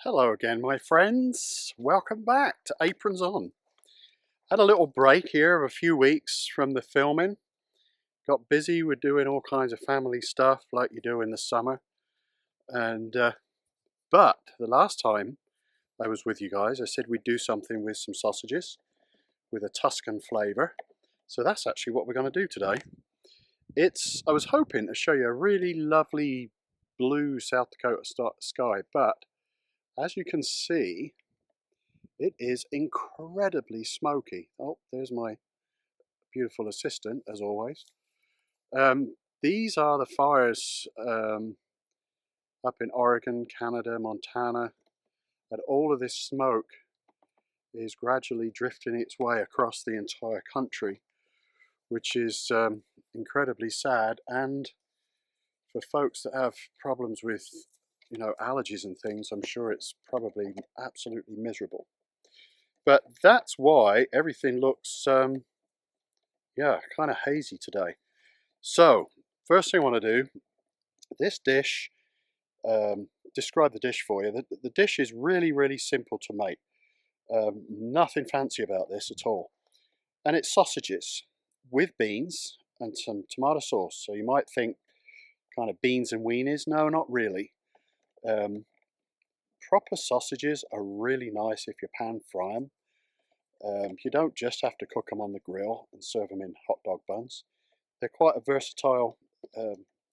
Hello again, my friends. Welcome back to Aprons On. Had a little break here of a few weeks from the filming. Got busy with doing all kinds of family stuff like you do in the summer. And but the last time I was with you guys, I said we'd do something with some sausages with a Tuscan flavour. So that's actually what we're going to do today. I was hoping to show you a really lovely blue South Dakota sky, but as you can see, it is incredibly smoky. Oh, there's my beautiful assistant, as always. These are the fires up in Oregon, Canada, Montana, and all of this smoke is gradually drifting its way across the entire country, which is incredibly sad. And for folks that have problems with, allergies and things, I'm sure it's probably absolutely miserable. But that's why everything looks, yeah, kind of hazy today. So, first thing I want to do, this dish, describe the dish for you. The dish is really, really simple to make. Nothing fancy about this at all. And it's sausages with beans and some tomato sauce. So you might think kind of beans and weenies. No, not really. Proper sausages are really nice if you pan fry them. You don't just have to cook them on the grill and serve them in hot dog buns. They're quite a versatile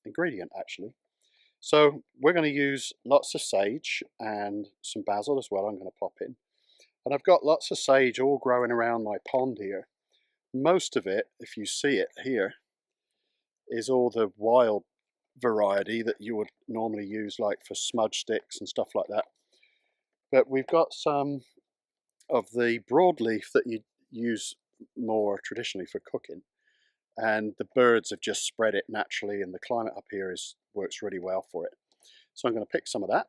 ingredient, actually. So we're going to use lots of sage and some basil as well. I'm going to pop in. And I've got lots of sage all growing around my pond here. Most of it, if you see it here, is all the wild variety that you would normally use like for smudge sticks and stuff like that. But we've got some of the broadleaf that you use more traditionally for cooking. And the birds have just spread it naturally, and the climate up here works really well for it. So I'm going to pick some of that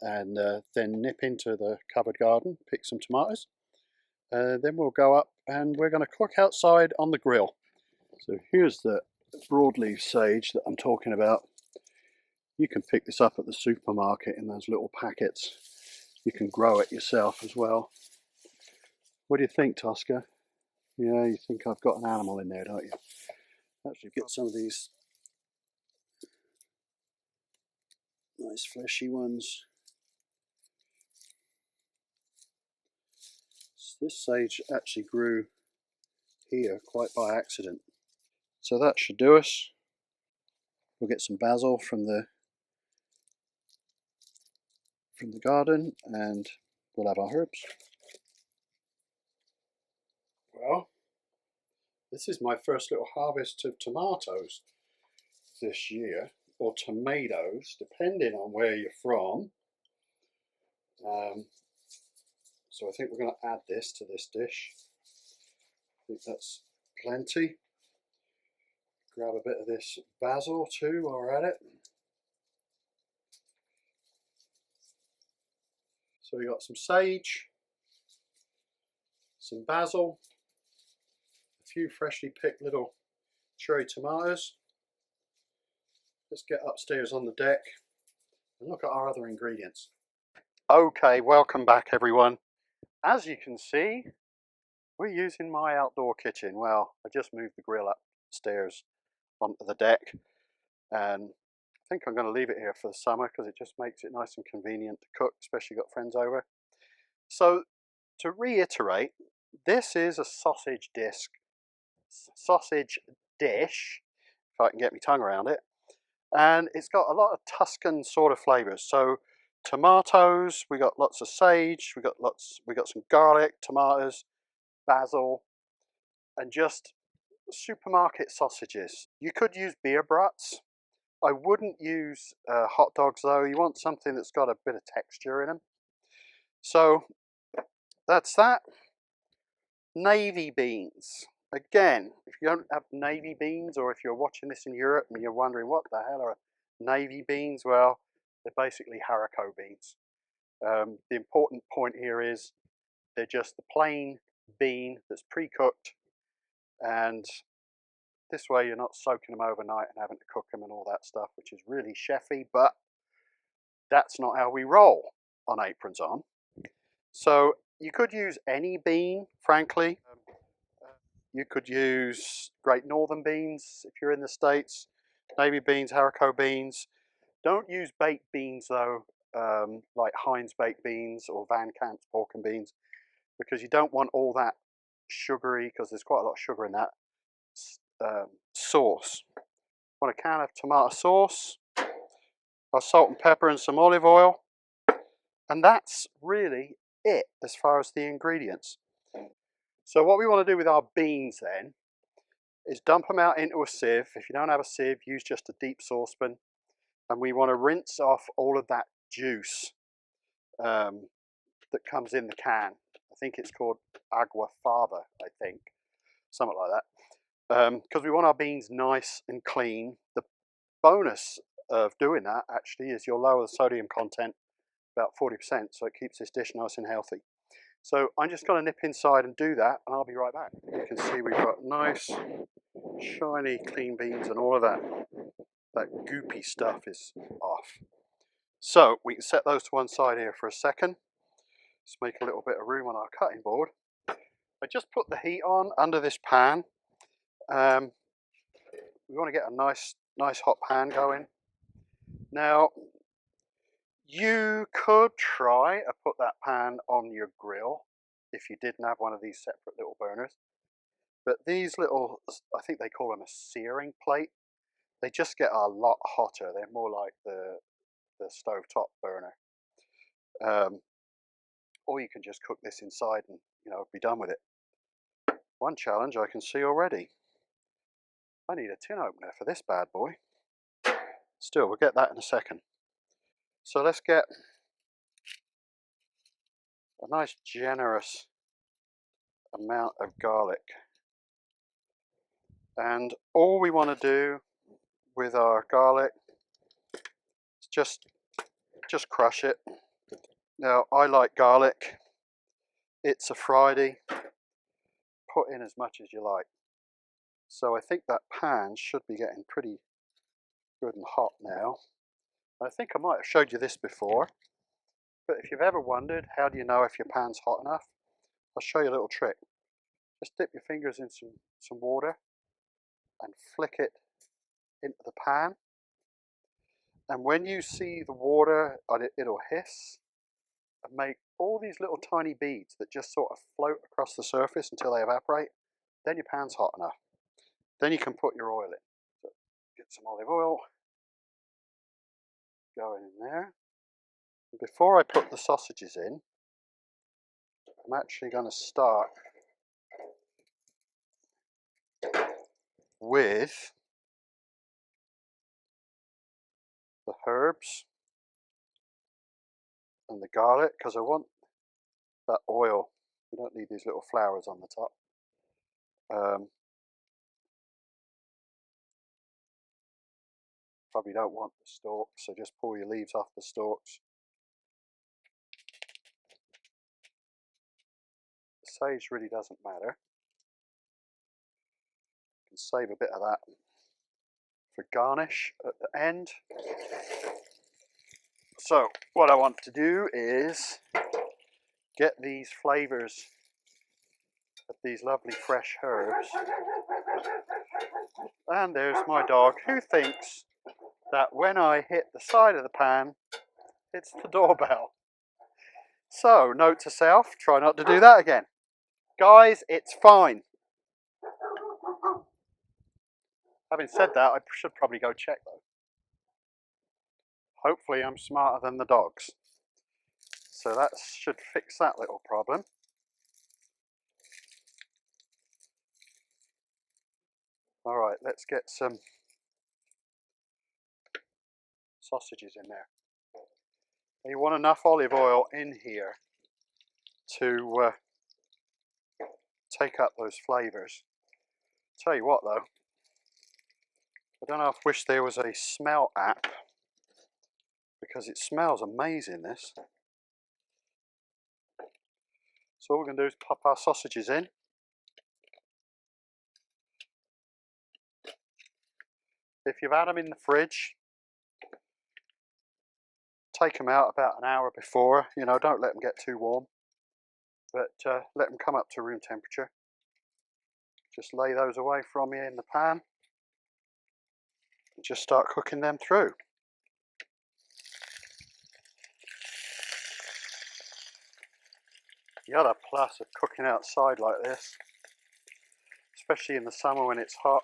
and then nip into the covered garden, pick some tomatoes. Then we'll go up and we're going to cook outside on the grill. So here's the broadleaf sage that I'm talking about. You can pick this up at the supermarket in those little packets. You can grow it yourself as well. What do you think, Tosca? Yeah, you think I've got an animal in there, don't you? Actually, get some of these nice fleshy ones. This sage actually grew here quite by accident. So that should do us. We'll get some basil from the garden and we'll have our herbs. Well, this is my first little harvest of tomatoes this year, or tomatoes, depending on where you're from. So I think we're going to add this to this dish. I think that's plenty. Grab a bit of this basil too while we're at it. So we got some sage, some basil, a few freshly picked little cherry tomatoes. Let's get upstairs on the deck and look at our other ingredients. Okay, welcome back everyone. As you can see, we're using my outdoor kitchen. Well, I just moved the grill upstairs onto the deck, and I think I'm going to leave it here for the summer because it just makes it nice and convenient to cook, especially got friends over. So to reiterate, this is a sausage dish, if I can get my tongue around it, and it's got a lot of Tuscan sort of flavors. So tomatoes, we got lots of sage, we got some garlic, tomatoes, basil, and just supermarket sausages. You could use beer brats. I wouldn't use hot dogs though. You want something that's got a bit of texture in them. So that's that. Navy beans. Again, if you don't have navy beans, or if you're watching this in Europe and you're wondering what the hell are navy beans, well, they're basically haricot beans. The important point here is they're just the plain bean that's pre-cooked, and this way you're not soaking them overnight and having to cook them and all that stuff, which is really chefy, but that's not how we roll. on Aprons On. So you could use any bean, frankly. You could use Great Northern beans if you're in the States, navy beans, haricot beans. Don't use baked beans though, like Heinz baked beans or Van Camp's pork and beans, because you don't want all that sugary, because there's quite a lot of sugar in that sauce. I want a can of tomato sauce, our salt and pepper and some olive oil, and that's really it as far as the ingredients. So what we want to do with our beans then is dump them out into a sieve. If you don't have a sieve, use just a deep saucepan, and we want to rinse off all of that juice that comes in the can. I think it's called agua fava, I think, something like that, because we want our beans nice and clean. The bonus of doing that actually is you'll lower the sodium content about 40%, so it keeps this dish nice and healthy. So I'm just going to nip inside and do that, and I'll be right back. You can see we've got nice, shiny, clean beans, and all of that goopy stuff is off. So we can set those to one side here for a second. Let's make a little bit of room on our cutting board. I just put the heat on under this pan. We want to get a nice hot pan going. Now, you could try and put that pan on your grill if you didn't have one of these separate little burners. But these little, I think they call them a searing plate, they just get a lot hotter. They're more like the stovetop burner. Or you can just cook this inside and be done with it. One challenge I can see already. I need a tin opener for this bad boy. Still, we'll get that in a second. So let's get a nice generous amount of garlic. And all we want to do with our garlic is just crush it. Now, I like garlic. It's a Friday. Put in as much as you like. So I think that pan should be getting pretty good and hot now. I think I might have showed you this before, but if you've ever wondered how do you know if your pan's hot enough, I'll show you a little trick. Just dip your fingers in some water and flick it into the pan, and when you see the water, it'll hiss and make all these little tiny beads that just sort of float across the surface until they evaporate. Then your pan's hot enough. Then you can put your oil in. So get some olive oil going in there. And before I put the sausages in, I'm actually going to start with the herbs and the garlic, because I want that oil. We don't need these little flowers on the top. Probably don't want the stalks, so just pull your leaves off the stalks. The sage really doesn't matter. You can save a bit of that for garnish at the end. So what I want to do is get these flavors of these lovely fresh herbs. And there's my dog, who thinks that when I hit the side of the pan, it's the doorbell. So, note to self, try not to do that again. Guys, it's fine. Having said that, I should probably go check though. Hopefully I'm smarter than the dogs. So that should fix that little problem. Alright, let's get some sausages in there. You want enough olive oil in here to take up those flavours. Tell you what though, I don't know if I wish there was a smell app, because it smells amazing, this. So all we're going to do is pop our sausages in. If you've had them in the fridge, take them out about an hour before. You know, don't let them get too warm, but let them come up to room temperature. Just lay those away from you in the pan and just start cooking them through. The other plus of cooking outside like this, especially in the summer when it's hot,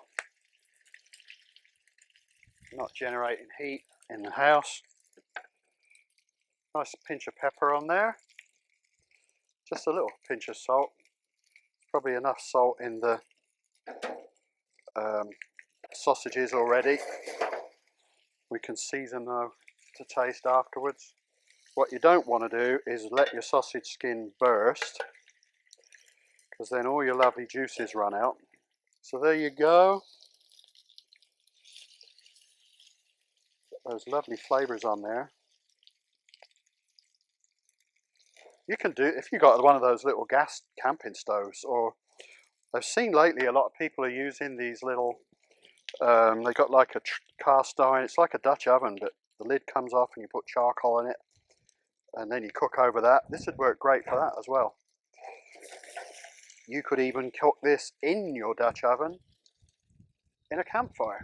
not generating heat in the house. Nice pinch of pepper on there, just a little pinch of salt, probably enough salt in the sausages already. We can season though to taste afterwards. What you don't want to do is let your sausage skin burst, because then all your lovely juices run out. So there you go. Those lovely flavours on there. You can do, if you got one of those little gas camping stoves, or I've seen lately a lot of people are using these little, they got like a cast iron, it's like a Dutch oven, but the lid comes off and you put charcoal in it and then you cook over that. This would work great for that as well. You could even cook this in your Dutch oven in a campfire.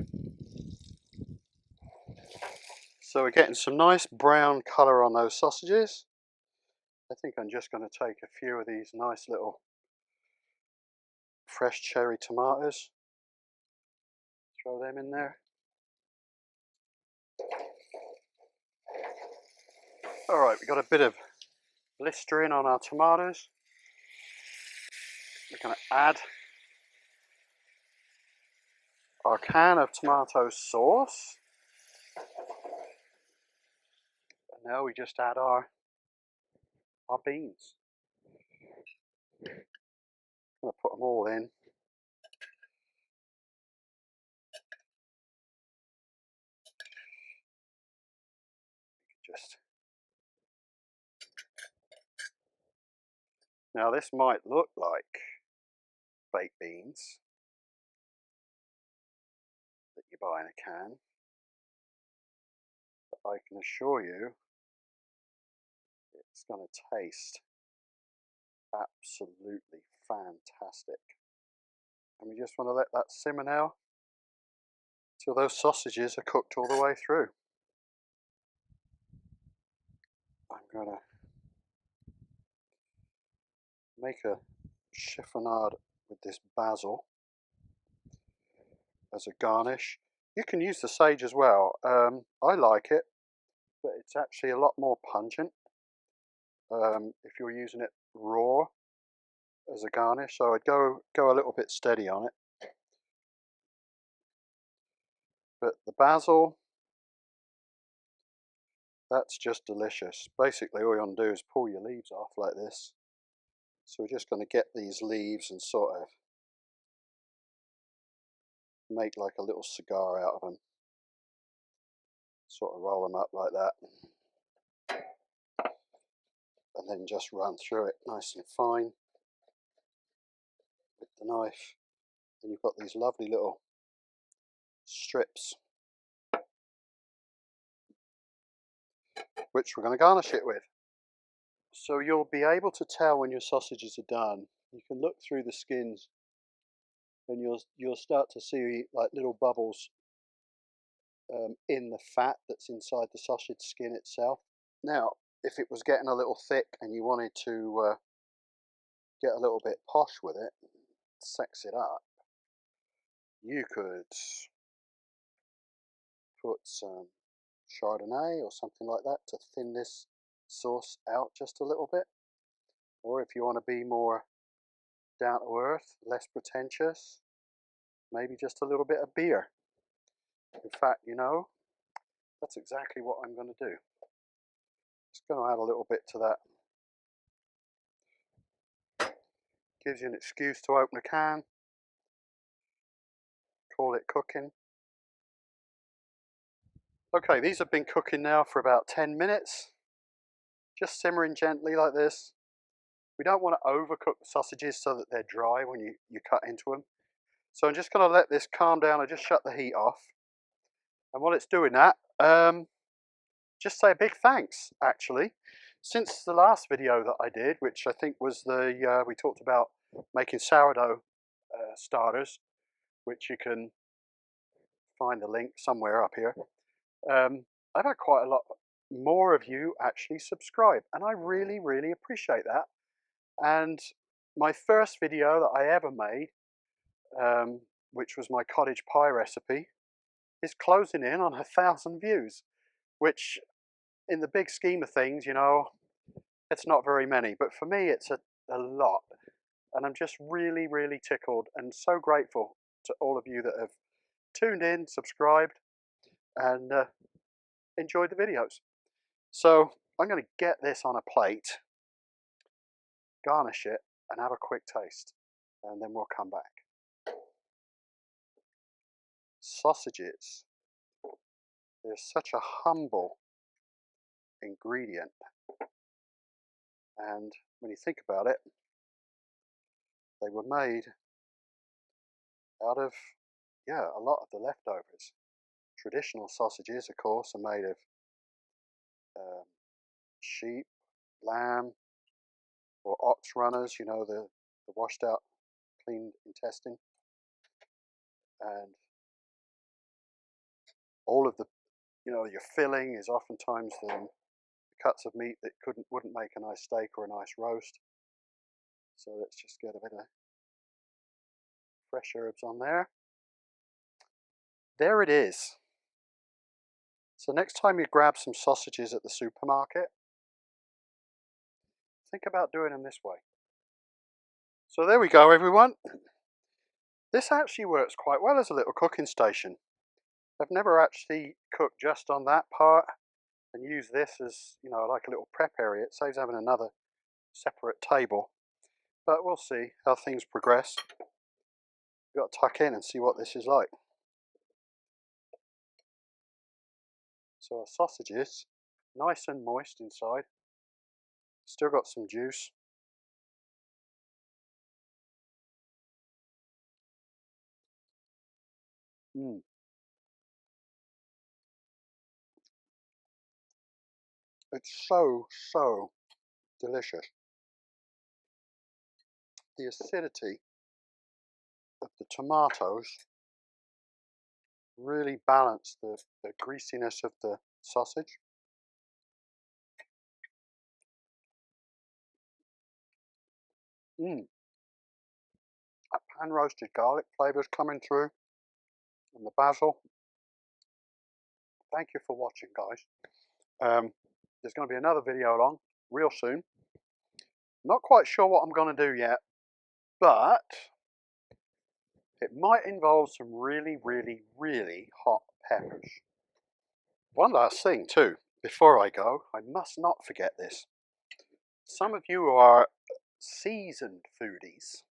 So we're getting some nice brown colour on those sausages. I think I'm just going to take a few of these nice little fresh cherry tomatoes, throw them in there. Alright, we've got a bit of Listerine on our tomatoes. We're going to add our can of tomato sauce. And now we just add our beans. I'm going to put them all in. Just now this might look like baked beans that you buy in a can, but I can assure you it's going to taste absolutely fantastic. And we just want to let that simmer now till those sausages are cooked all the way through. I'm going to make a chiffonade with this basil as a garnish. You can use the sage as well. I like it, but it's actually a lot more pungent if you're using it raw as a garnish. So I'd go a little bit steady on it. But the basil, that's just delicious. Basically all you want to do is pull your leaves off like this. So we're just going to get these leaves and sort of make like a little cigar out of them. Sort of roll them up like that. And then just run through it nice and fine with the knife. Then you've got these lovely little strips, which we're going to garnish it with. So you'll be able to tell when your sausages are done. You can look through the skins and you'll start to see like little bubbles in the fat that's inside the sausage skin itself. Now, if it was getting a little thick and you wanted to get a little bit posh with it, sex it up, you could put some Chardonnay or something like that to thin this sauce out just a little bit. Or if you want to be more down to earth, less pretentious, maybe just a little bit of beer. In fact, you know, that's exactly what I'm going to do. Just going to add a little bit to that. Gives you an excuse to open a can, call it cooking. Okay, these have been cooking now for about 10 minutes. Just simmering gently like this. We don't want to overcook the sausages so that they're dry when you cut into them. So I'm just going to let this calm down. I just shut the heat off. And while it's doing that, just say a big thanks, actually. Since the last video that I did, which I think was we talked about making sourdough starters, which you can find the link somewhere up here. I've had quite a lot more of you actually subscribe, and I really, really appreciate that. And my first video that I ever made, which was my cottage pie recipe, is closing in on 1,000 views, which in the big scheme of things, you know, it's not very many, but for me it's a lot. And I'm just really, really tickled and so grateful to all of you that have tuned in, subscribed, and enjoyed the videos. So I'm going to get this on a plate, garnish it, and have a quick taste, and then we'll come back. Sausages. They're such a humble ingredient, and when you think about it, they were made out of, yeah, a lot of the leftovers. Traditional sausages, of course, are made of sheep, lamb, or ox runners, you know, the washed out, cleaned intestine. And all of the, you know, your filling is oftentimes the cuts of meat that wouldn't make a nice steak or a nice roast. So let's just get a bit of fresh herbs on there. There it is. So next time you grab some sausages at the supermarket, think about doing them this way. So there we go, everyone. This actually works quite well as a little cooking station. I've never actually cooked just on that part and used this as, you know, like a little prep area. It saves having another separate table. But we'll see how things progress. We've got to tuck in and see what this is like. So our sausages, nice and moist inside. Still got some juice. It's so, so delicious. The acidity of the tomatoes really balance the greasiness of the sausage. That pan roasted garlic flavours coming through, and the basil. Thank you for watching, guys. There's going to be another video along real soon. Not quite sure what I'm going to do yet, but it might involve some really, really, really hot peppers. One last thing too, before I go, I must not forget this. Some of you who are seasoned foodies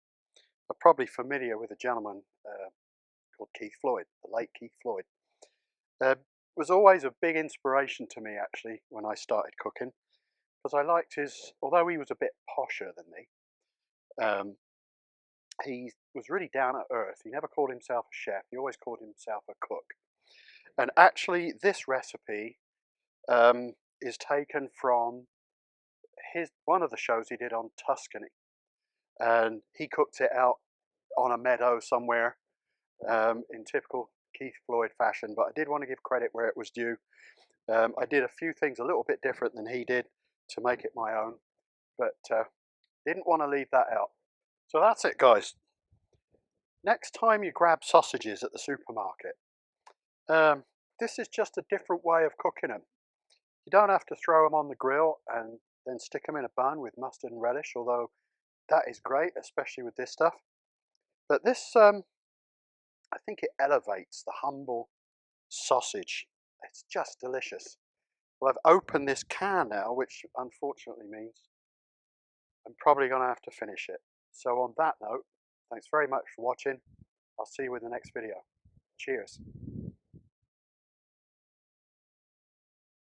are probably familiar with a gentleman called Keith Floyd, the late Keith Floyd. Was always a big inspiration to me actually when I started cooking, because I liked his, although he was a bit posher than me, he was really down to earth. He never called himself a chef, he always called himself a cook. And actually this recipe is taken from one of the shows he did on Tuscany, and he cooked it out on a meadow somewhere in typical Keith Floyd fashion, but I did want to give credit where it was due. I did a few things a little bit different than he did to make it my own, but didn't want to leave that out. So that's it, guys. Next time you grab sausages at the supermarket, this is just a different way of cooking them. You don't have to throw them on the grill and then stick them in a bun with mustard and relish, although that is great, especially with this stuff. But this, I think it elevates the humble sausage. It's just delicious. Well, I've opened this can now, which unfortunately means I'm probably going to have to finish it. So on that note, thanks very much for watching. I'll see you in the next video. Cheers.